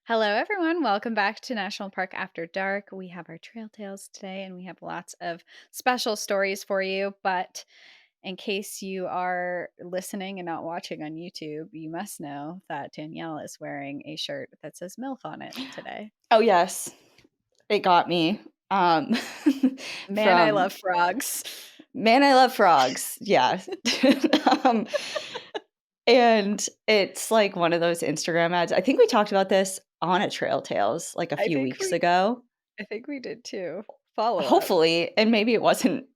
Hello, everyone. Welcome back to National Park After Dark. We have our trail tales today, and we have lots of special stories for you. But in case you are listening and not watching on YouTube, you must know that Danielle is wearing a shirt that says MILF on it today. Oh, yes. It got me. Um, Man, I from love frogs. Man, I Love Frogs. Yeah. Um, and it's like one of those Instagram ads. I think we talked about this on a Trail Tales like a I few think weeks we, ago. I think we did too. Follow up. Hopefully, and maybe it wasn't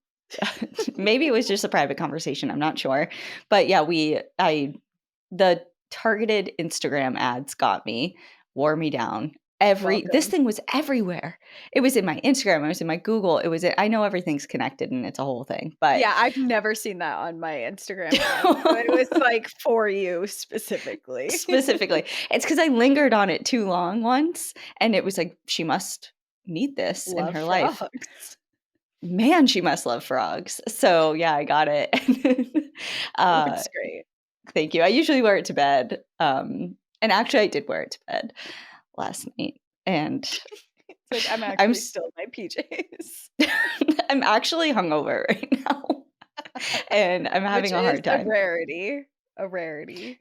maybe it was just a private conversation, I'm not sure. But yeah, the targeted Instagram ads got me, wore me down. This Welcome. thing was everywhere. It was in my Instagram, it was in my Google, I know everything's connected and it's a whole thing, but Yeah, I've never seen that on my Instagram feed. So it was like for you specifically. specifically, it's because I lingered on it too long once, and it was like, she must need this in Love her life. frogs. Man, she must love frogs. So, yeah, I got it. uh, Looks great. Thank you. I usually wear it to bed, and actually I did wear it to bed last night, and It's like, I'm I'm actually s still in my PJs, I'm actually hungover right now, and I'm which having a is hard a time. rarity, a rarity.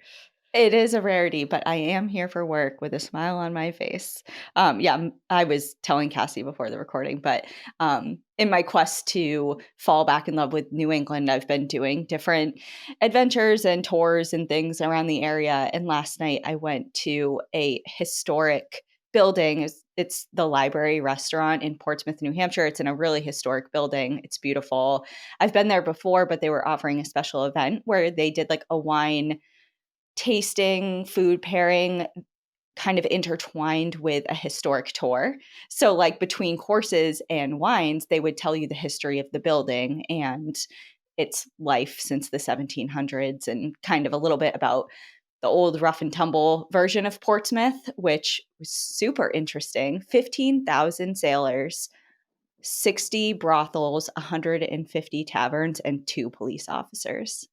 It is a rarity, but I am here for work with a smile on my face. Yeah, I was telling Cassie before the recording, but in my quest to fall back in love with New England, I've been doing different adventures and tours and things around the area. And last night I went to a historic building. It's the Library Restaurant in Portsmouth, New Hampshire. It's in a really historic building. It's beautiful. I've been there before, but they were offering a special event where they did like a wine tasting, food pairing kind of intertwined with a historic tour. So, like between courses and wines, they would tell you the history of the building and its life since the 1700s and kind of a little bit about the old rough and tumble version of Portsmouth, which was super interesting. 15,000 sailors, 60 brothels, 150 taverns, and 2 police officers.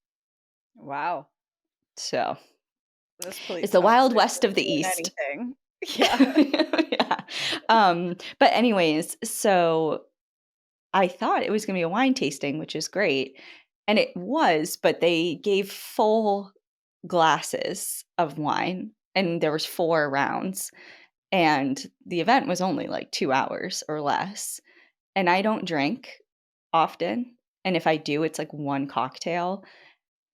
Wow. So, Those it's police the Wild officers West of weren't the doing East. anything. Yeah. Yeah. But anyways, so I thought it was gonna be a wine tasting, which is great, and it was, but they gave full glasses of wine, and there was 4 rounds, and the event was only, like, 2 hours or less, and I don't drink often, and if I do, it's, like, 1 cocktail.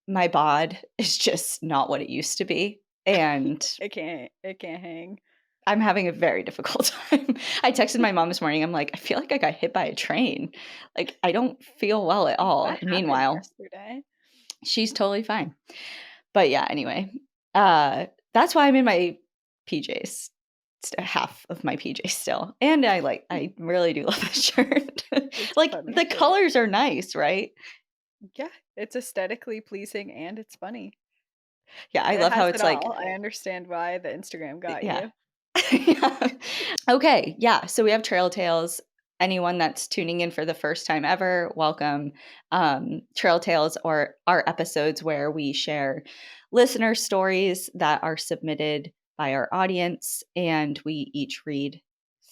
My bod is just not what it used to be, and It can't hang. I'm having a very difficult time. I texted my mom this morning, I'm like, "I feel like I got hit by a train. Like, I don't feel well at What all." happened Meanwhile, yesterday? she's totally fine. But yeah, anyway, that's why I'm in my PJs. Half of my PJs still, and I really do love this shirt. It's a Like, funny the shirt. colors are nice, right? Yeah, it's aesthetically pleasing and it's funny. Yeah, I It love how has it it's like all. I understand why the Instagram got yeah. you. Yeah. Okay, yeah, so we have Trail Tales. Anyone that's tuning in for the first time ever, welcome. Trail Tales are episodes where we share listener stories that are submitted by our audience, and we each read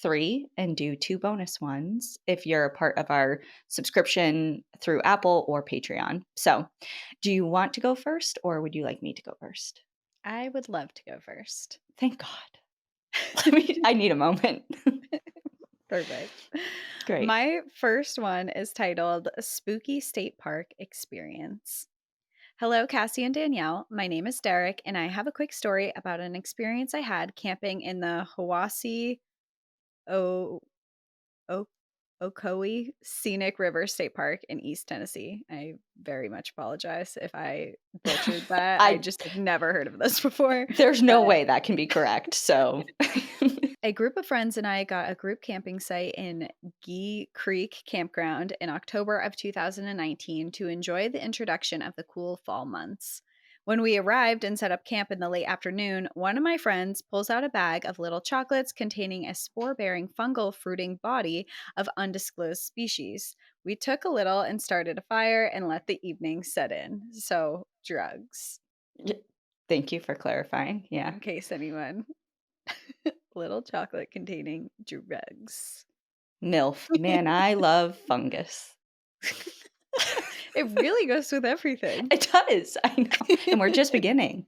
3 and do 2 bonus ones if you're a part of our subscription through Apple or Patreon. So, do you want to go first, or would you like me to go first? I would love to go first. Thank God. I need a moment. Perfect. Great. My first one is titled Spooky State Park Experience. Hello, Cassie and Danielle. My name is Derek, and I have a quick story about an experience I had camping in the Hiwassee o- o- Ocoee Scenic River State Park in East Tennessee. I very much apologize if I butchered that. I I just have never heard of this before. There's But no way that can be correct, so a group of friends and I got a group camping site in Gee Creek Campground in October of 2019 to enjoy the introduction of the cool fall months. When we arrived and set up camp in the late afternoon, one of my friends pulls out a bag of little chocolates containing a spore bearing fungal fruiting body of undisclosed species. We took a little and started a fire and let the evening set in. So, drugs, Y thank you for clarifying, yeah. in case anyone little chocolate containing drugs. MILF. Man, I love fungus. It really goes with everything. It does. I know. And we're just beginning.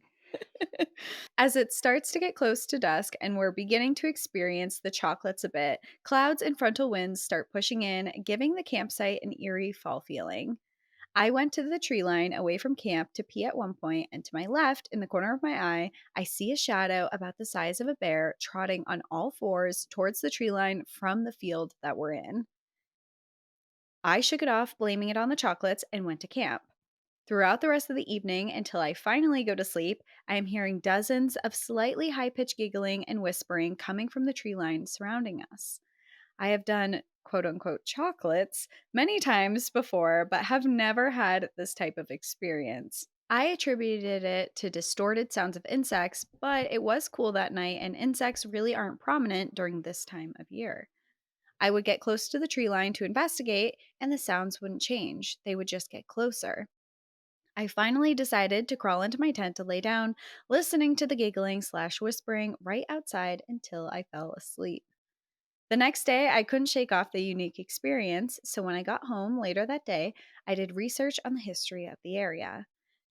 As it starts to get close to dusk and we're beginning to experience the chocolates a bit, clouds and frontal winds start pushing in, giving the campsite an eerie fall feeling. I went to the tree line away from camp to pee at one point, and to my left, in the corner of my eye, I see a shadow about the size of a bear trotting on all fours towards the tree line from the field that we're in. I shook it off, blaming it on the chocolates, and went to camp. Throughout the rest of the evening, until I finally go to sleep, I am hearing dozens of slightly high pitched giggling and whispering coming from the tree line surrounding us. I have done quote unquote chocolates many times before, but have never had this type of experience. I attributed it to distorted sounds of insects, but it was cool that night, and insects really aren't prominent during this time of year. I would get close to the tree line to investigate, and the sounds wouldn't change, they would just get closer. I finally decided to crawl into my tent to lay down, listening to the giggling/whispering right outside until I fell asleep. The next day, I couldn't shake off the unique experience, so when I got home later that day, I did research on the history of the area.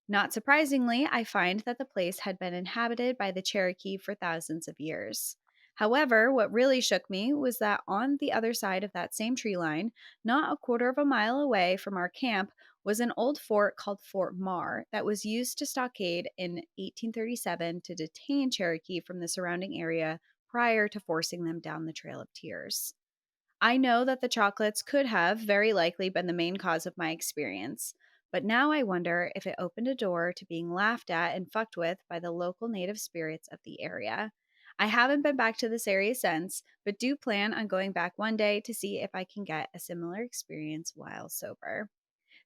Not surprisingly, I find that the place had been inhabited by the Cherokee for thousands of years. However, what really shook me was that on the other side of that same tree line, not a quarter of a mile away from our camp, was an old fort called Fort Marr that was used to stockade in 1837 to detain Cherokee from the surrounding area prior to forcing them down the Trail of Tears. I know that the chocolates could have very likely been the main cause of my experience, but now I wonder if it opened a door to being laughed at and fucked with by the local native spirits of the area. I haven't been back to this area since, but do plan on going back one day to see if I can get a similar experience while sober.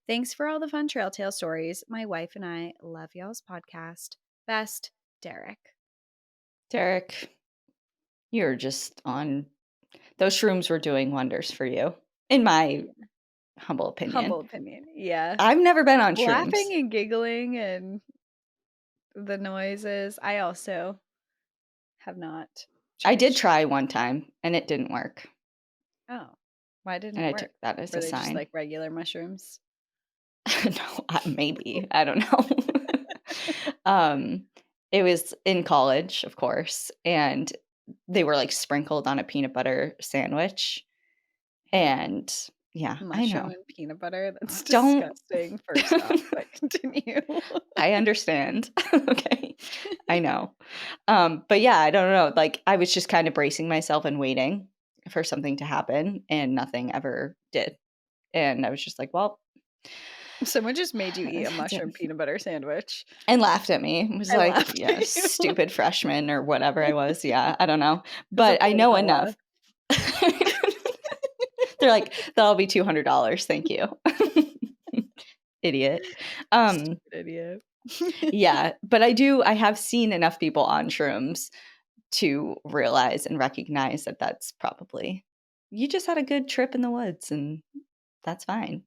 Thanks for all the fun trail tale stories. My wife and I love y'all's podcast. Best, Derek. Derek, you're just on. Those shrooms were doing wonders for you, in my humble opinion. Humble opinion. Yeah. I've never been on Laughing shrooms. and giggling and the noises. I also have not I did tried try shrooms. one time, and it didn't work. Oh, why didn't And it I work? took that as Were a they just sign. like regular mushrooms? No, maybe. I don't know. Um, it was in college, of course, and they were, like, sprinkled on a peanut butter sandwich, and yeah, I Mushroom know. and peanut butter? That's Don't disgusting, first off, but continue. I understand. Okay. I know. But yeah, I don't know, like, I was just kinda bracing myself and waiting for something to happen, and nothing ever did, and I was just like, "Well." Someone just made you eat a That's it. mushroom peanut butter sandwich And laughed at me. It was and like, laughed yeah, at you. stupid freshman or whatever I was. Yeah, I don't know. It was a But I bowl of know Ella. enough. They're like, "That'll be $200. Thank you." Idiot. Stupid idiot. Yeah, but I have seen enough people on shrooms to realize and recognize that that's probably you just had a good trip in the woods, and that's fine.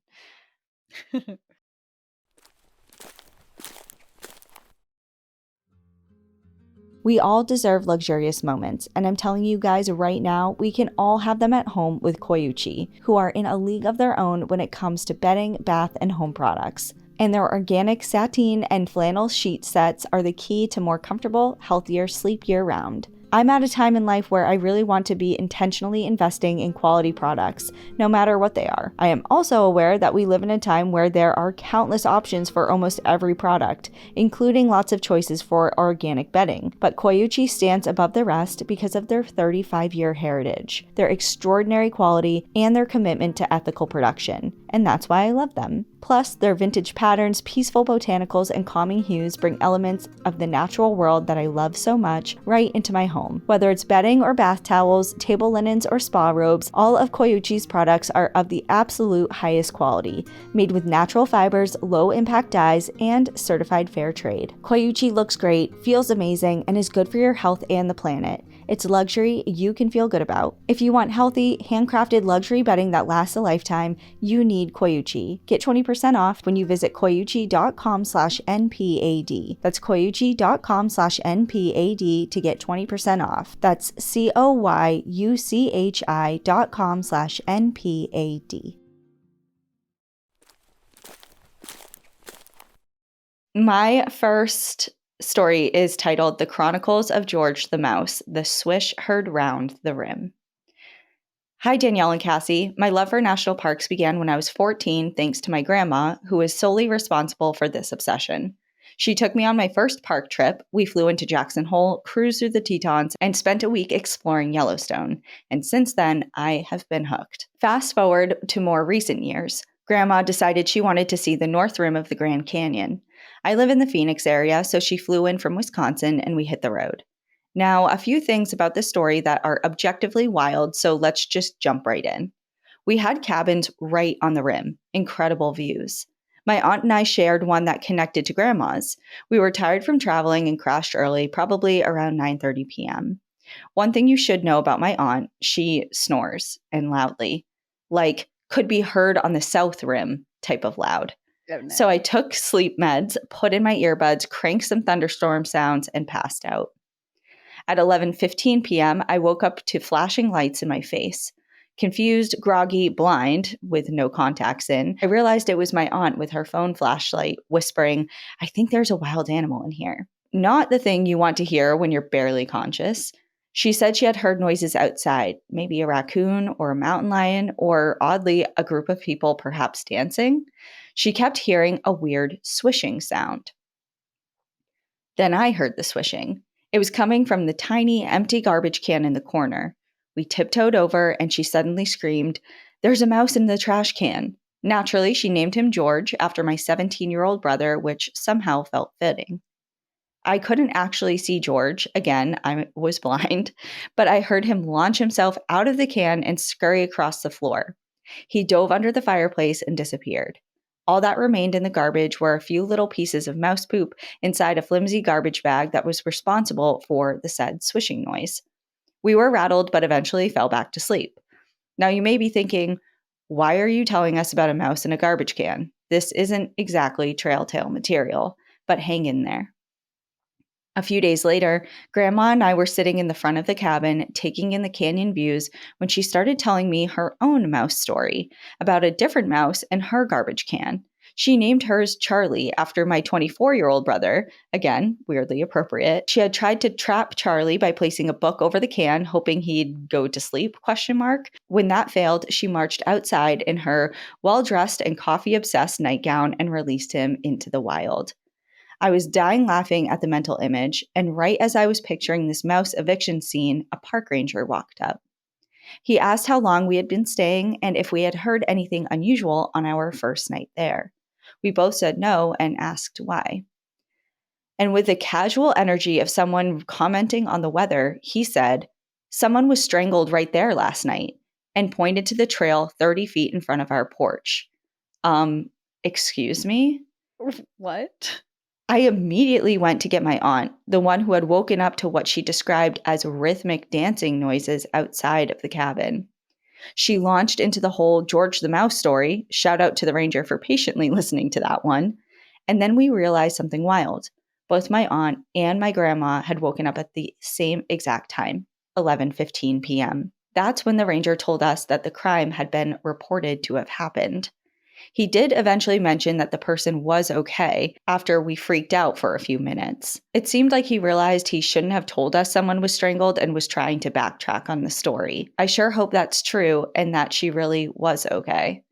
We all deserve luxurious moments, and I'm telling you guys right now, we can all have them at home with Koyuchi, who are in a league of their own when it comes to bedding, bath, and home products. And their organic sateen and flannel sheet sets are the key to more comfortable, healthier sleep year-round. I'm at a time in life where I really want to be intentionally investing in quality products, no matter what they are. I am also aware that we live in a time where there are countless options for almost every product, including lots of choices for organic bedding. But Koyuchi stands above the rest because of their 35-year heritage, their extraordinary quality, and their commitment to ethical production. And that's why I love them. Plus, their vintage patterns, peaceful botanicals, and calming hues bring elements of the natural world that I love so much right into my home. Whether it's bedding or bath towels, table linens, or spa robes, all of Koyuchi's products are of the absolute highest quality, made with natural fibers, low-impact dyes, and certified fair trade. Koyuchi looks great, feels amazing, and is good for your health and the planet. It's luxury you can feel good about. If you want healthy, handcrafted luxury bedding that lasts a lifetime, you need need Koyuchi. Get 20% off when you visit koyuchi.com/NPAD. That's koyuchi.com/NPAD to get 20% off. That's COYUCHI.com/NPAD. My first story is titled The Chronicles of George the Mouse, The Swish Heard Round the Rim. Hi, Danielle and Cassie. My love for national parks began when I was 14 thanks to my grandma, who is solely responsible for this obsession. She took me on my first park trip. We flew into Jackson Hole, cruised through the Tetons, and spent a week exploring Yellowstone. And since then, I have been hooked. Fast forward to more recent years. Grandma decided she wanted to see the North Rim of the Grand Canyon. I live in the Phoenix area, so she flew in from Wisconsin and we hit the road. Now, a few things about this story that are objectively wild, so let's just jump right in. We had cabins right on the rim, incredible views. My aunt and I shared one that connected to Grandma's. We were tired from traveling and crashed early, probably around 9:30 p.m. One thing you should know about my aunt, she snores, and loudly. Like, could be heard on the south rim type of loud. Oh, no. So I took sleep meds, put in my earbuds, cranked some thunderstorm sounds, and passed out. At 11:15 p.m., I woke up to flashing lights in my face. Confused, groggy, blind, with no contacts in, I realized it was my aunt with her phone flashlight, whispering, "I think there's a wild animal in here." Not the thing you want to hear when you're barely conscious. She said she had heard noises outside, maybe a raccoon or a mountain lion, or oddly, a group of people perhaps dancing. She kept hearing a weird swishing sound. Then I heard the swishing. It was coming from the tiny, empty garbage can in the corner. We tiptoed over, and she suddenly screamed, "There's a mouse in the trash can." Naturally, she named him George after my 17-year-old brother, which somehow felt fitting. I couldn't actually see George. Again, I was blind, but I heard him launch himself out of the can and scurry across the floor. He dove under the fireplace and disappeared. All that remained in the garbage were a few little pieces of mouse poop inside a flimsy garbage bag that was responsible for the said swishing noise. We were rattled, but eventually fell back to sleep. Now you may be thinking, why are you telling us about a mouse in a garbage can? This isn't exactly trail tale material, but hang in there. A few days later, Grandma and I were sitting in the front of the cabin, taking in the canyon views, when she started telling me her own mouse story about a different mouse in her garbage can. She named hers Charlie after my 24-year-old brother. Again, weirdly appropriate. She had tried to trap Charlie by placing a book over the can, hoping he'd go to sleep, ? When that failed, she marched outside in her well-dressed and coffee-obsessed nightgown and released him into the wild. I was dying laughing at the mental image, and right as I was picturing this mouse eviction scene, a park ranger walked up. He asked how long we had been staying and if we had heard anything unusual on our first night there. We both said no and asked why. And with the casual energy of someone commenting on the weather, he said, "Someone was strangled right there last night," and pointed to the trail 30 feet in front of our porch. Excuse me? What? I immediately went to get my aunt, the one who had woken up to what she described as rhythmic dancing noises outside of the cabin. She launched into the whole George the Mouse story, shout out to the ranger for patiently listening to that one, and then we realized something wild. Both my aunt and my grandma had woken up at the same exact time, 11:15 p.m. That's when the ranger told us that the crime had been reported to have happened. He did eventually mention that the person was okay after we freaked out for a few minutes. It seemed like he realized he shouldn't have told us someone was strangled and was trying to backtrack on the story. I sure hope that's true and that she really was okay.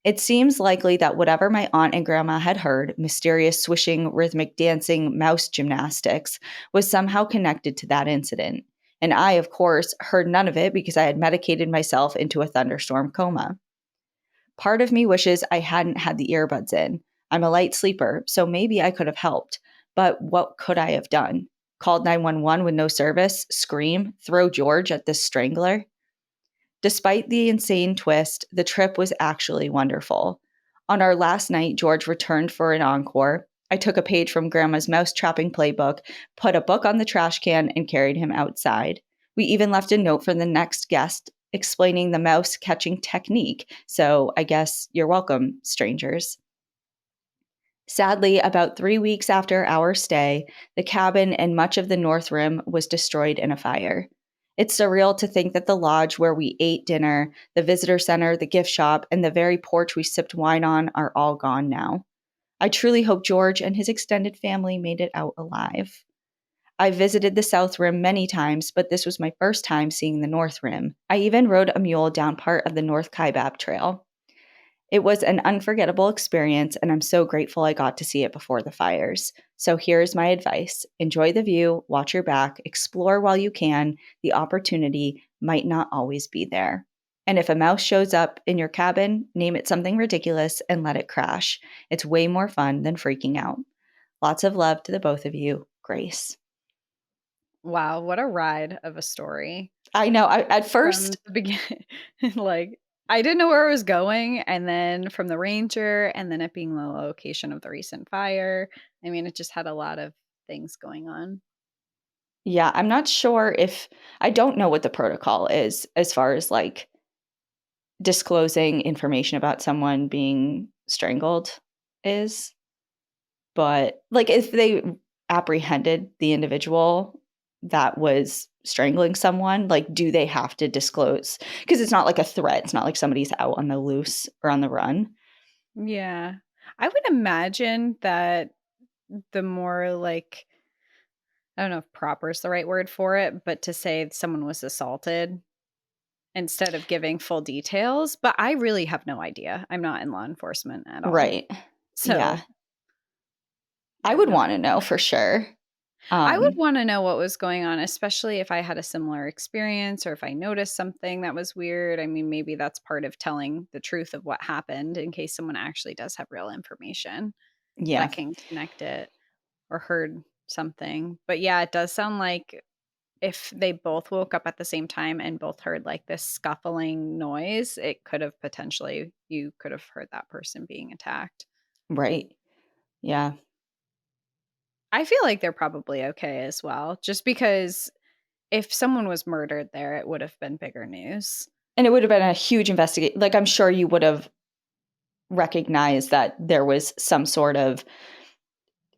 It seems likely that whatever my aunt and grandma had heard, mysterious swishing, rhythmic dancing, mouse gymnastics, was somehow connected to that incident. And I, of course, heard none of it because I had medicated myself into a thunderstorm coma. Part of me wishes I hadn't had the earbuds in. I'm a light sleeper, so maybe I could have helped. But what could I have done? Called 911 with no service? Scream? Throw George at this strangler? Despite the insane twist, the trip was actually wonderful. On our last night, George returned for an encore. I took a page from Grandma's mouse trapping playbook, put a book on the trash can, and carried him outside. We even left a note for the next guest explaining the mouse catching technique. So I guess you're welcome, strangers. Sadly, about 3 weeks after our stay, the cabin and much of the North Rim was destroyed in a fire. It's surreal to think that the lodge where we ate dinner, the visitor center, the gift shop, and the very porch we sipped wine on are all gone now. I truly hope George and his extended family made it out alive. I visited the South Rim many times, but this was my first time seeing the North Rim. I even rode a mule down part of the North Kaibab Trail. It was an unforgettable experience, and I'm so grateful I got to see it before the fires. So here's my advice. Enjoy the view, watch your back, explore while you can. The opportunity might not always be there. And if a mouse shows up in your cabin, name it something ridiculous and let it crash. It's way more fun than freaking out. Lots of love to the both of you. Grace. Wow, what a ride of a story. I know. At From first, the beginning, like, I didn't know where it was going, and then from the ranger, and then it being the location of the recent fire. I mean, it just had a lot of things going on. yeah, I'm not sure if I don't know what the protocol is as far as like disclosing information about someone being strangled is, but like if they apprehended the individual that was strangling someone, like do they have to disclose? Because it's not like a threat. It's not like somebody's out on the loose or on the run. Yeah. I would imagine that the more like, I don't know if proper is the right word for it, but to say someone was assaulted instead of giving full details. But I really have no idea. I'm not in law enforcement at all. Right. Yeah. So I I have would no want to idea. know for sure. I would Um, want to know what was going on, especially if I had a similar experience or if I noticed something that was weird. I mean, maybe that's part of telling the truth of what happened in case someone actually does have real information yeah. that can connect it or heard something. But yeah, it does sound like if they both woke up at the same time and both heard like this scuffling noise, it could have potentially, you could have heard that person being attacked. Right. Yeah. I feel like they're probably okay as well, just because if someone was murdered there, it would have been bigger news. And it would have been a huge investigation. Like I'm sure you would have recognized that there was some sort of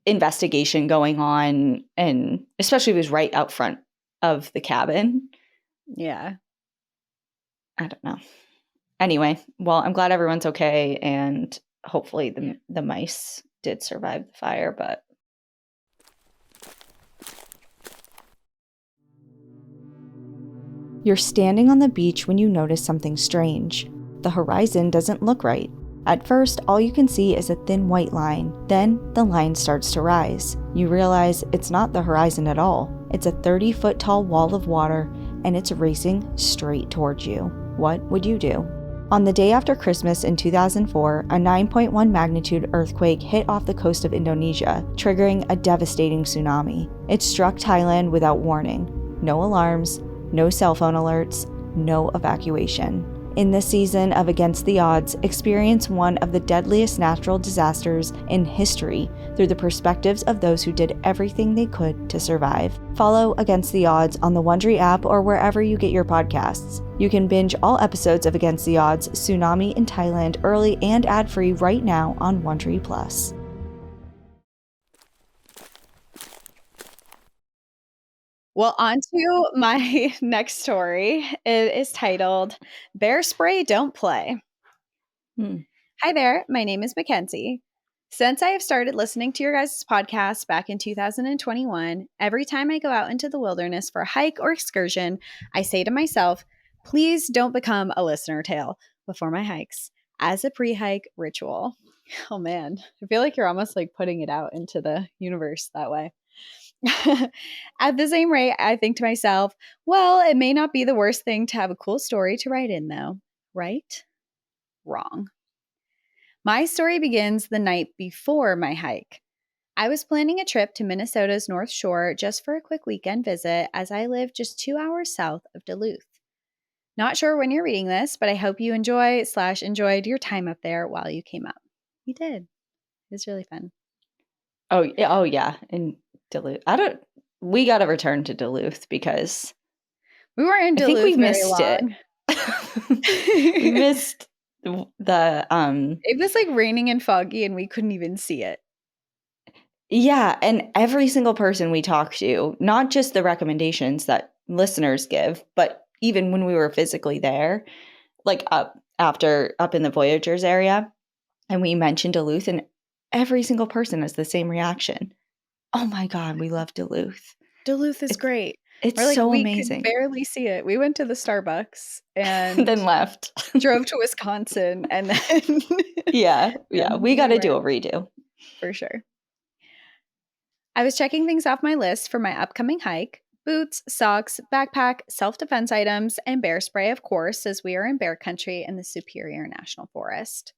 investigation going on, and especially if it was right out front of the cabin. Yeah. I don't know. Anyway, well, I'm glad everyone's okay, and hopefully Yeah. the mice did survive the fire, but you're standing on the beach when you notice something strange. The horizon doesn't look right. At first, all you can see is a thin white line. Then, the line starts to rise. You realize it's not the horizon at all. It's a 30-foot tall wall of water, and it's racing straight towards you. What would you do? On the day after Christmas in 2004, a 9.1 magnitude earthquake hit off the coast of Indonesia, triggering a devastating tsunami. It struck Thailand without warning. No alarms, no cell phone alerts, no evacuation. In this season of Against the Odds, experience one of the deadliest natural disasters in history through the perspectives of those who did everything they could to survive. Follow Against the Odds on the Wondery app or wherever you get your podcasts. You can binge all episodes of Against the Odds, Tsunami in Thailand early and ad-free right now on Wondery Plus. Well, on to my next story. It is titled Bear Spray Don't Play. Hmm. Hi there, my name is Mackenzie. Since I have started listening to your guys' podcast back in 2021, every time I go out into the wilderness for a hike or excursion, I say to myself, please don't become a listener tale before my hikes as a pre hike ritual. Oh man, I feel like you're almost like putting it out into the universe that way. At the same rate, I think to myself, well, it may not be the worst thing to have a cool story to write in, though. Right? Wrong. My story begins the night before my hike. I was planning a trip to Minnesota's North Shore just for a quick weekend visit, as I live just 2 hours south of Duluth. Not sure when you're reading this, but I hope you enjoyed your time up there while you came up. We did. It was really fun. Oh yeah, in Duluth. I don't. We got to return to Duluth because We weren't in I think we Duluth very missed it. long. We It missed the was, like, raining and foggy, and we couldn't even see it. yeah, and every single person we talked to, not just the recommendations that listeners give, but even when we were physically there, like up in the Voyagers area, and we mentioned Duluth, and every single person has the same reaction. Oh my God, we love Duluth. Duluth is It's great. it's We're like, so we could amazing. barely see it. We went to the Starbucks and Then left. drove to Wisconsin, and then Yeah, then we we gotta do went a redo. for sure. I was checking things off my list for my upcoming hike: boots, socks, backpack, self defense items, and bear spray, of course, as we are in bear country in the Superior National Forest.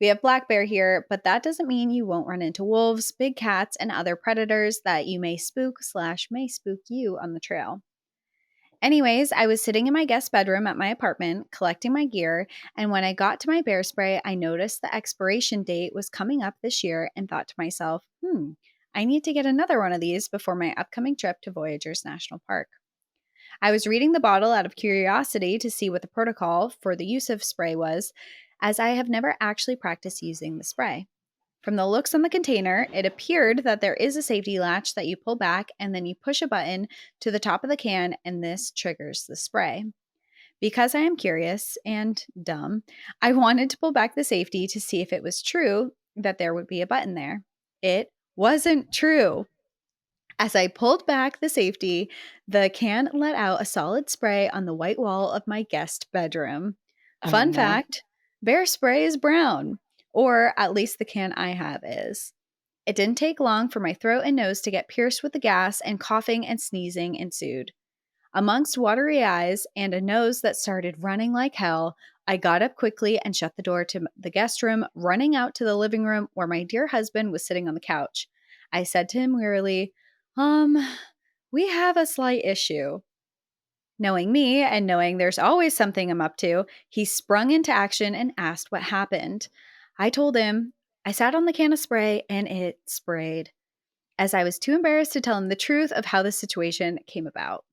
We have black bear here, but that doesn't mean you won't run into wolves, big cats, and other predators that you may spook/may spook you on the trail. Anyways, I was sitting in my guest bedroom at my apartment collecting my gear, and when I got to my bear spray, I noticed the expiration date was coming up this year and thought to myself, I need to get another one of these before my upcoming trip to Voyagers National Park. I was reading the bottle out of curiosity to see what the protocol for the use of spray was, as I have never actually practiced using the spray. From the looks on the container, it appeared that there is a safety latch that you pull back and then you push a button to the top of the can, and this triggers the spray. Because I am curious and dumb, I wanted to pull back the safety to see if it was true that there would be a button there. It wasn't true. As I pulled back the safety, the can let out a solid spray on the white wall of my guest bedroom. Oh Fun no. fact: bear spray is brown, or at least the can I have is. It didn't take long for my throat and nose to get pierced with the gas, and coughing and sneezing ensued. Amongst watery eyes and a nose that started running like hell, I got up quickly and shut the door to the guest room, running out to the living room where my dear husband was sitting on the couch. I said to him wearily, Um, we have a slight issue. Knowing me and knowing there's always something I'm up to, he sprung into action and asked what happened. I told him I sat on the can of spray and it sprayed, as I was too embarrassed to tell him the truth of how the situation came about.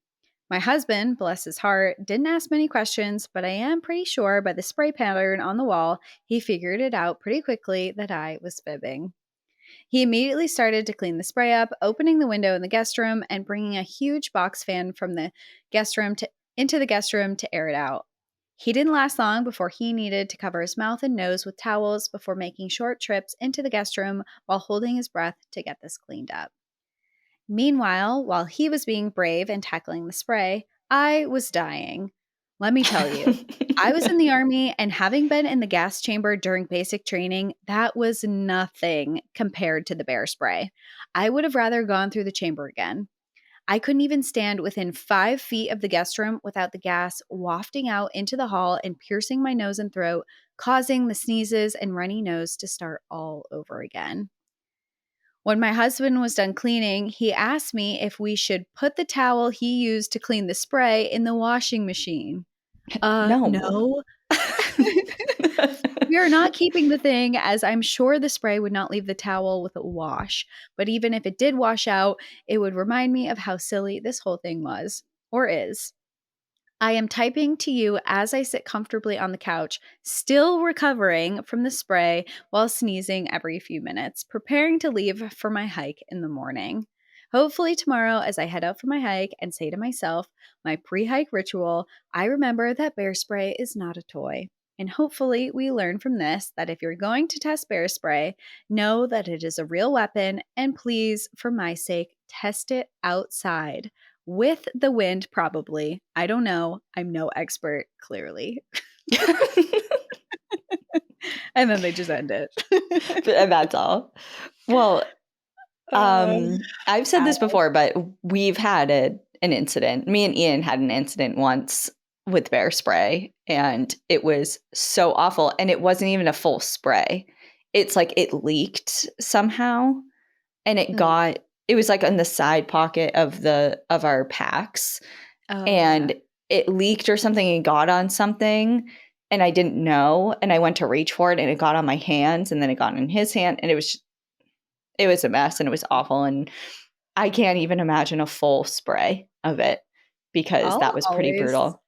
My husband, bless his heart, didn't ask many questions, but I am pretty sure by the spray pattern on the wall, he figured it out pretty quickly that I was fibbing. He immediately started to clean the spray up, opening the window in the guest room and bringing a huge box fan from the guest room to into the guest room to air it out. He didn't last long before he needed to cover his mouth and nose with towels before making short trips into the guest room while holding his breath to get this cleaned up. Meanwhile, while he was being brave and tackling the spray, I was dying. Let me tell you, I was in the army, and having been in the gas chamber during basic training, that was nothing compared to the bear spray. I would have rather gone through the chamber again. I couldn't even stand within 5 feet of the guest room without the gas wafting out into the hall and piercing my nose and throat, causing the sneezes and runny nose to start all over again. When my husband was done cleaning, he asked me if we should put the towel he used to clean the spray in the washing machine. No. No. We are not keeping the thing, as I'm sure the spray would not leave the towel with a wash. But even if it did wash out, it would remind me of how silly this whole thing was, or is. I am typing to you as I sit comfortably on the couch, still recovering from the spray while sneezing every few minutes, preparing to leave for my hike in the morning. Hopefully, tomorrow, as I head out for my hike and say to myself, my pre hike ritual, I remember that bear spray is not a toy. And hopefully, we learn from this that if you're going to test bear spray, know that it is a real weapon, and please, for my sake, test it outside. With the wind, probably. I don't know. I'm no expert, clearly. And then they just end it. But that's all. Well, Uh, I've said this before, but we've had an incident. Me and Ian had an incident once with bear spray, and it was so awful. And it wasn't even a full spray. It's like it leaked somehow, and mm. it was like on the side pocket of our packs, Oh, yeah. and it leaked or something and got on something, and I didn't know, and I went to reach for it and it got on my hands, and then it got in his hand, and it was a mess, and it was awful, and I can't even imagine a full spray of it because I'll that was pretty always brutal.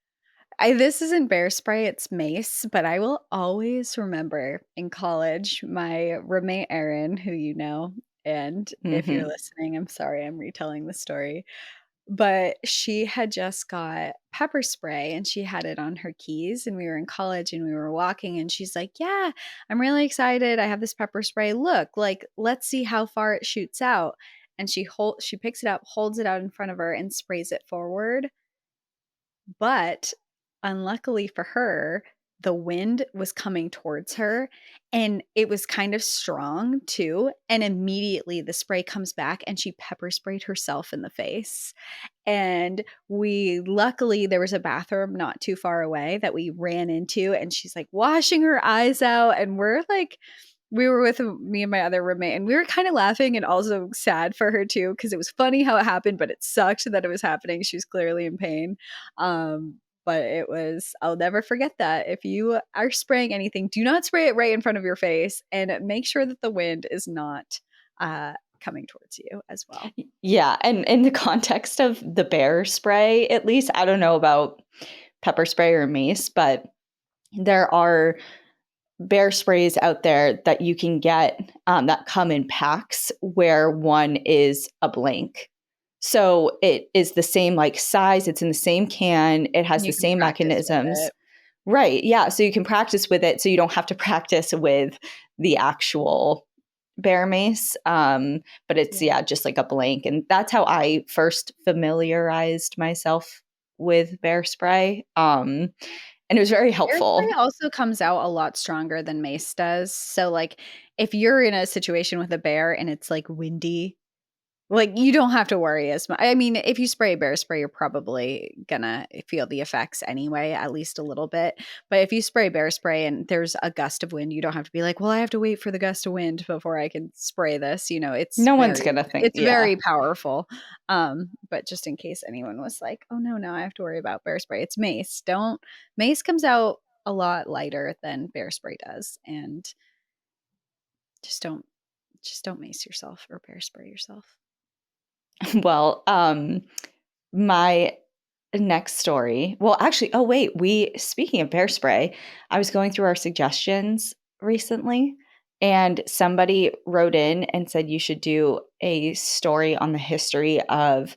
This isn't bear spray, it's mace, but I will always remember in college, my roommate Erin, who you know, and if you're Mhm. listening, I'm sorry I'm retelling the story, but she had just got pepper spray and she had it on her keys, and we were in college and we were walking, and she's like, "Yeah, I'm really excited. I have this pepper spray. Look, like let's see how far it shoots out." And she picks it up, holds it out in front of her and sprays it forward. But unluckily for her, the wind was coming towards her and it was kind of strong too. And immediately the spray comes back and she pepper sprayed herself in the face. And luckily, there was a bathroom not too far away that we ran into, and she's like washing her eyes out. And we were with me and my other roommate, and we were kind of laughing and also sad for her too, because it was funny how it happened, but it sucked that it was happening. She was clearly in pain. But I'll never forget that. If you are spraying anything, do not spray it right in front of your face, and make sure that the wind is not coming towards you as well. Yeah, and in the context of the bear spray, at least, I don't know about pepper spray or mace, but there are bear sprays out there that you can get that come in packs where one is a blank. So it is the same like size, it's in the same can, it has the You can same practice with mechanisms. it. Right. Yeah. So you can practice with it so you don't have to practice with the actual bear mace. But it's, Yeah. yeah, just like a blank. And that's how I first familiarized myself with bear spray. And it was very Bear spray helpful. also comes out a lot stronger than mace does. So, like, if you're in a situation with a bear and it's, like, windy, like, you don't have to worry as much. I mean, if you spray bear spray, you're probably gonna feel the effects anyway, at least a little bit. But if you spray bear spray and there's a gust of wind, you don't have to be like, "Well, I have to wait for the gust of wind before I can spray this." You know, No one's going to think, it's yeah. very powerful. But just in case anyone was like, "Oh, no, now I have to worry about bear spray." It's mace. Don't Mace comes out a lot lighter than bear spray does, and just don't just don't mace yourself or bear spray yourself. Well, my next story. Well, actually, oh wait, speaking of bear spray, I was going through our suggestions recently and somebody wrote in and said you should do a story on the history of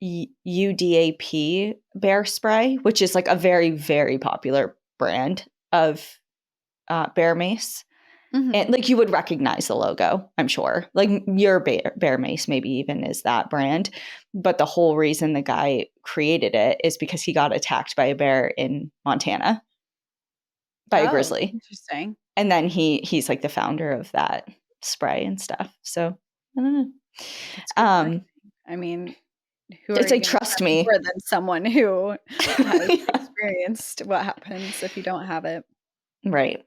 UDAP bear spray, which is like a very, very popular brand of bear mace. And Mhm. like you would recognize the logo, I'm sure. Like your bear mace maybe even is that brand. But the whole reason the guy created it is because he got attacked by a bear in Montana by a Oh, grizzly. interesting. And then he's like the founder of that spray and stuff. So I don't know. That's good Um, marketing. I mean, who are it's you like gonna trust trust me. more than someone who has Yeah. experienced what happens if you don't have it? Right.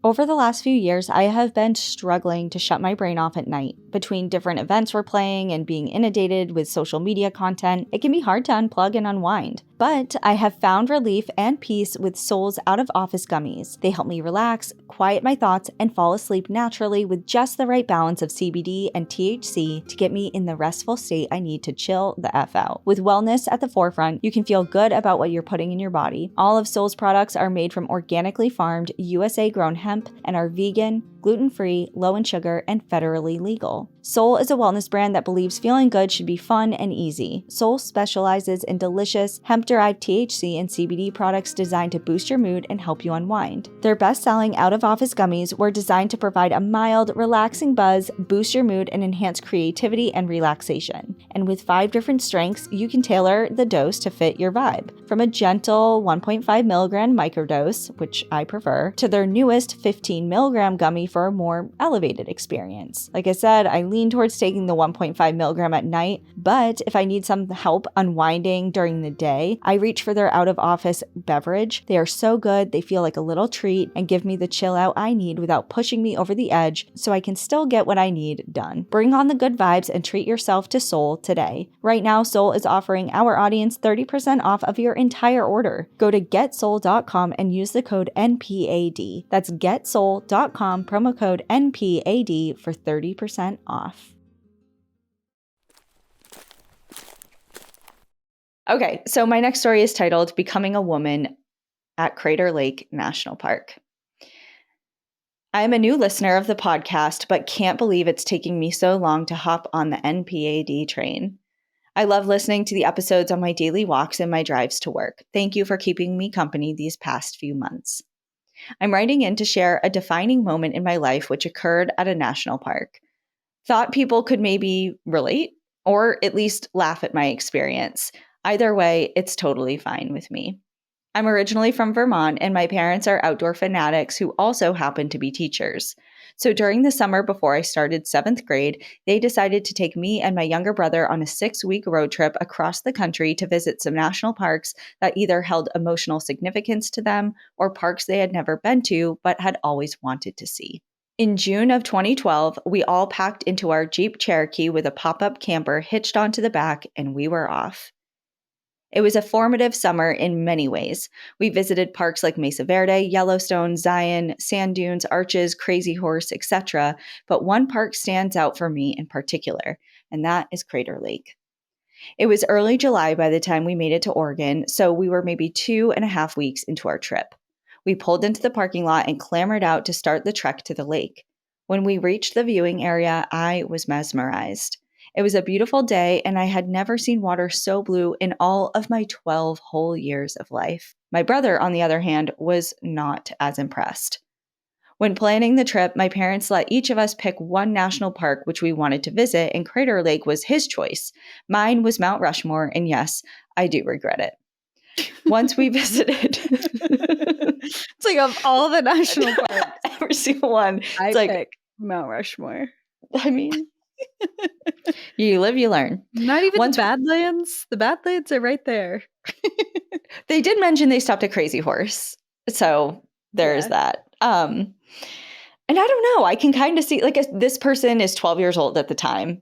Over the last few years, I have been struggling to shut my brain off at night. Between different events we're playing and being inundated with social media content, it can be hard to unplug and unwind. But I have found relief and peace with Soul's out of office gummies. They help me relax, quiet my thoughts, and fall asleep naturally with just the right balance of CBD and THC to get me in the restful state I need to chill the F out. With wellness at the forefront, you can feel good about what you're putting in your body. All of Soul's products are made from organically farmed, USA grown hemp and are vegan, gluten-free, low in sugar, and federally legal. Soul is a wellness brand that believes feeling good should be fun and easy. Soul specializes in delicious, hemp-derived THC and CBD products designed to boost your mood and help you unwind. Their best-selling out-of-office gummies were designed to provide a mild, relaxing buzz, boost your mood, and enhance creativity and relaxation. And with 5 different strengths, you can tailor the dose to fit your vibe. From a gentle 1.5 milligram microdose, which I prefer, to their newest 15 milligram gummy for a more elevated experience. Like I said, I lean towards taking the 1.5 milligram at night, but if I need some help unwinding during the day, I reach for their out of office beverage. They are so good, they feel like a little treat and give me the chill out I need without pushing me over the edge so I can still get what I need done. Bring on the good vibes and treat yourself to Soul today. Right now, Soul is offering our audience 30% off of your entire order. Go to getsoul.com and use the code NPAD. That's getsoul.com, promo code NPAD for 30% off. Okay, so my next story is titled Becoming a Woman at Crater Lake National Park. I am a new listener of the podcast, but can't believe it's taking me so long to hop on the NPAD train. I love listening to the episodes on my daily walks and my drives to work. Thank you for keeping me company these past few months. I'm writing in to share a defining moment in my life which occurred at a national park. Thought people could maybe relate or at least laugh at my experience. Either way, it's totally fine with me. I'm originally from Vermont, and my parents are outdoor fanatics who also happen to be teachers. So during the summer before I started 7th grade, they decided to take me and my younger brother on a 6-week road trip across the country to visit some national parks that either held emotional significance to them or parks they had never been to but had always wanted to see. In June of 2012, we all packed into our Jeep Cherokee with a pop-up camper hitched onto the back, and we were off. It was a formative summer in many ways. We visited parks like Mesa Verde, Yellowstone, Zion, Sand Dunes, Arches, Crazy Horse, etc. But one park stands out for me in particular, and that is Crater Lake. It was early July by the time we made it to Oregon, so we were maybe 2.5 weeks into our trip. We pulled into the parking lot and clambered out to start the trek to the lake. When we reached the viewing area, I was mesmerized. It was a beautiful day, and I had never seen water so blue in all of my 12 whole years of life. My brother, on the other hand, was not as impressed. When planning the trip, my parents let each of us pick one national park which we wanted to visit, and Crater Lake was his choice. Mine was Mount Rushmore, and yes, I do regret it. Once we visited, It's like of all the national parks, every single one, I it's like, pick Mount Rushmore. I mean, you live, you learn. Not even Once the Badlands. The Badlands are right there. they did mention they stopped at Crazy Horse, so there's Yeah. that. And I don't know. I can kind of see like this person is 12 years old at the time.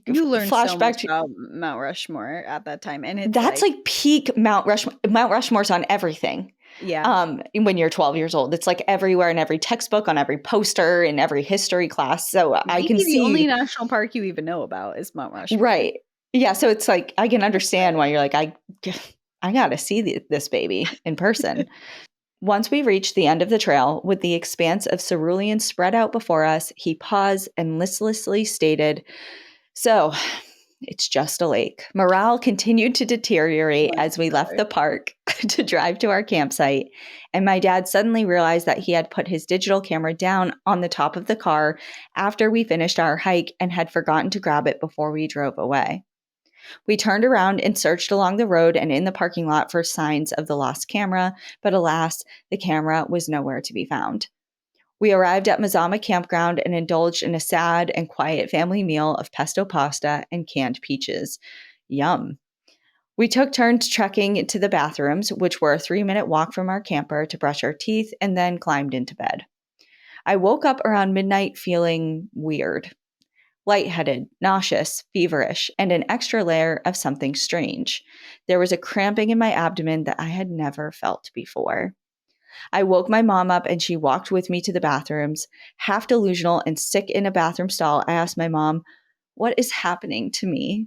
You learned so Flashback much to about Mount Rushmore at that time, and it's that's like peak Mount Rushmore. Mount Rushmore's on everything. yeah, When you're 12 years old, it's like everywhere in every textbook, on every poster, in every history class. So I maybe can the only see, national park you even know about is Mount Rushmore. right? Yeah. So it's like I can understand why you're like I gotta see this baby in person. Once we reached the end of the trail, with the expanse of cerulean spread out before us, he paused and listlessly stated, "So, it's just a lake." Morale continued to deteriorate Oh as we my left God. the park to drive to our campsite, and my dad suddenly realized that he had put his digital camera down on the top of the car after we finished our hike and had forgotten to grab it before we drove away. We turned around and searched along the road and in the parking lot for signs of the lost camera, but alas, the camera was nowhere to be found. We arrived at Mazama Campground and indulged in a sad and quiet family meal of pesto pasta and canned peaches. Yum. We took turns trekking to the bathrooms, which were a 3-minute walk from our camper, to brush our teeth and then climbed into bed. I woke up around midnight feeling weird. Lightheaded, nauseous, feverish, and an extra layer of something strange. There was a cramping in my abdomen that I had never felt before. I woke my mom up and she walked with me to the bathrooms. Half delusional and sick in a bathroom stall, I asked my mom, "What is happening to me?"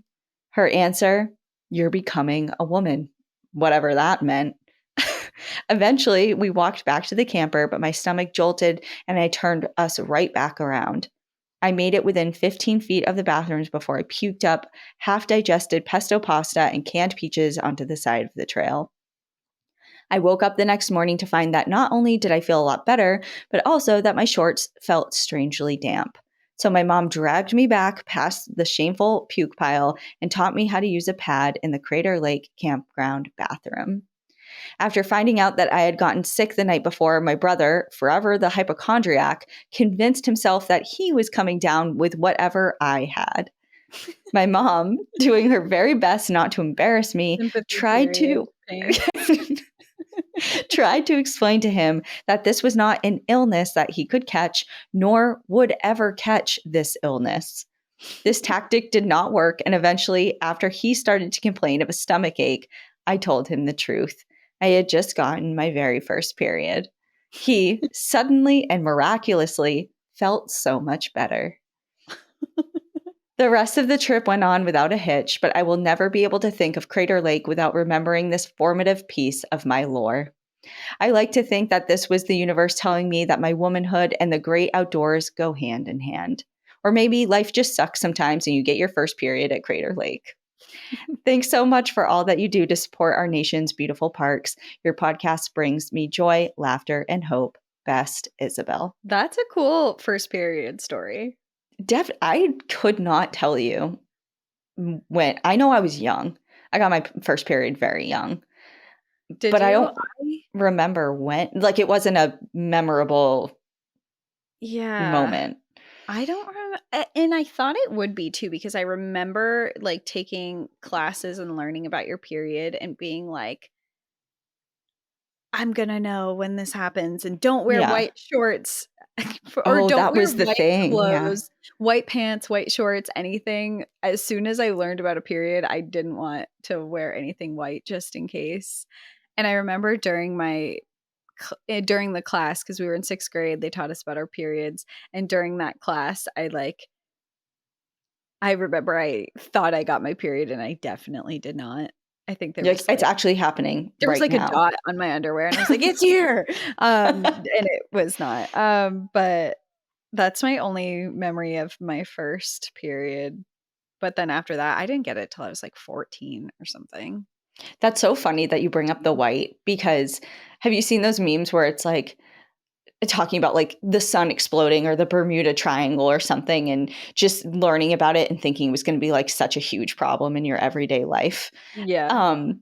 Her answer, "You're becoming a woman." Whatever that meant. Eventually, we walked back to the camper, but my stomach jolted and I turned us right back around. I made it within 15 feet of the bathrooms before I puked up half-digested pesto pasta and canned peaches onto the side of the trail. I woke up the next morning to find that not only did I feel a lot better, but also that my shorts felt strangely damp. So my mom dragged me back past the shameful puke pile and taught me how to use a pad in the Crater Lake campground bathroom. After finding out that I had gotten sick the night before, my brother, forever the hypochondriac, convinced himself that he was coming down with whatever I had. My mom, doing her very best not to embarrass me, Sympathy tried period. to Pain. tried to explain to him that this was not an illness that he could catch, nor would ever catch this illness. This tactic did not work, and eventually, after he started to complain of a stomach ache, I told him the truth. I had just gotten my very first period. He suddenly and miraculously felt so much better. The rest of the trip went on without a hitch, but I will never be able to think of Crater Lake without remembering this formative piece of my lore. I like to think that this was the universe telling me that my womanhood and the great outdoors go hand in hand. Or maybe life just sucks sometimes and you get your first period at Crater Lake. Thanks so much for all that you do to support our nation's beautiful parks. Your podcast brings me joy, laughter, and hope. Best, Isabel. That's a cool first period story. I could not tell you when. I know I was young. I got my first period very young. Did But I you? don't remember when. Like, it wasn't a memorable Yeah. moment. I don't remember, and I thought it would be too, because I remember like taking classes and learning about your period and being like, I'm gonna know when this happens, and don't wear Yeah. white shorts or Oh, don't that wear was the white thing. Yeah. clothes, white pants, white shorts, anything. As soon as I learned about a period, I didn't want to wear anything white just in case. And I remember during the class, because we were in 6th grade, they taught us about our periods, and during that class, I remember I thought I got my period and I definitely did not. I think Like, it's actually happening there was right like a now. dot on my underwear and I was like, "It's here." And it was not. But that's my only memory of my first period. But then after that, I didn't get it till I was like 14 or something. That's so funny that you bring up the white, because have you seen those memes where it's like talking about like the sun exploding or the Bermuda Triangle or something, and just learning about it and thinking it was going to be like such a huge problem in your everyday life? Yeah. Um,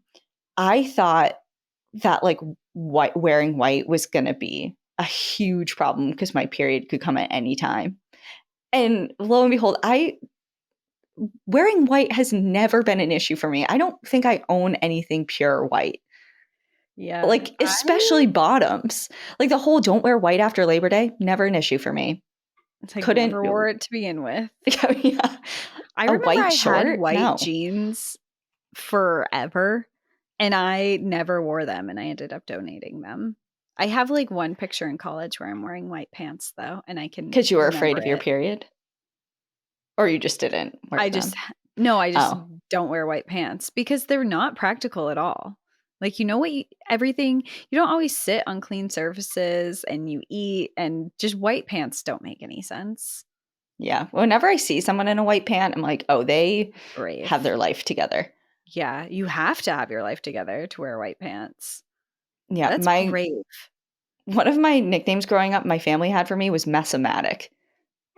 I thought that like wearing white was going to be a huge problem because my period could come at any time. And lo and behold, I wearing white has never been an issue for me. I don't think I own anything pure white. Yeah. Like, especially bottoms. Like, the whole don't wear white after Labor Day, never an issue for me. It's like Couldn't never wore it to begin with. yeah. I A remember white I had short? white No. jeans forever and I never wore them and I ended up donating them. I have like one picture in college where I'm wearing white pants though, and I can Because you were afraid remember of your it. period? Or you just didn't wear I just them? no, I just Oh, don't wear white pants because they're not practical at all. Like, you know what? Everything, you don't always sit on clean surfaces and you eat, and just white pants don't make any sense. yeah. Whenever I see someone in a white pant, I'm like, "Oh, they have Brave. their life together." Yeah, you have to have your life together to wear white pants. Yeah, That's my brave. one of my nicknames growing up my family had for me was Mess-O-Matic.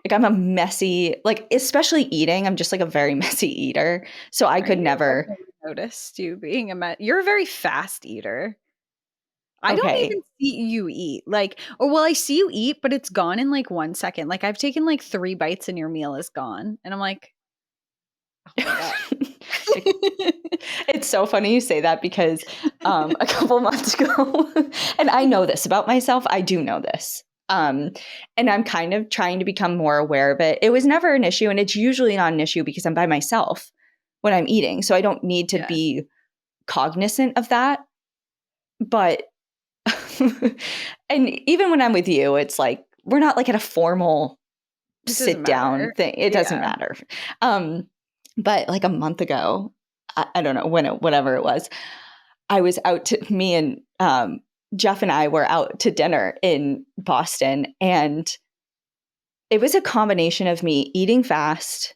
Like, I'm a messy, like, especially eating, I'm just, like, a very messy eater, so I could Right? I've never. never noticed you being you're a very fast eater. I don't Okay. even see you eat, like, or well, I see you eat, but it's gone in, like, 1 second. Like, I've taken, like, 3 bites and your meal is gone, and I'm like, "Oh my god." It it's so funny you say that because, a couple months ago and I know this about myself, I do know this, and I'm kind of trying to become more aware of it. It was never an issue, and it's usually not an issue because I'm by myself when I'm eating, so I don't need to Yeah, be cognizant of that, but and even when I'm with you, it's like, we're not, like, at a formal it doesn't sit down matter. thing. It doesn't Yeah. matter. Um, but like a month ago, I don't know when whatever it was, I was out to me and Jeff and I were out to dinner in Boston, and it was a combination of me eating fast,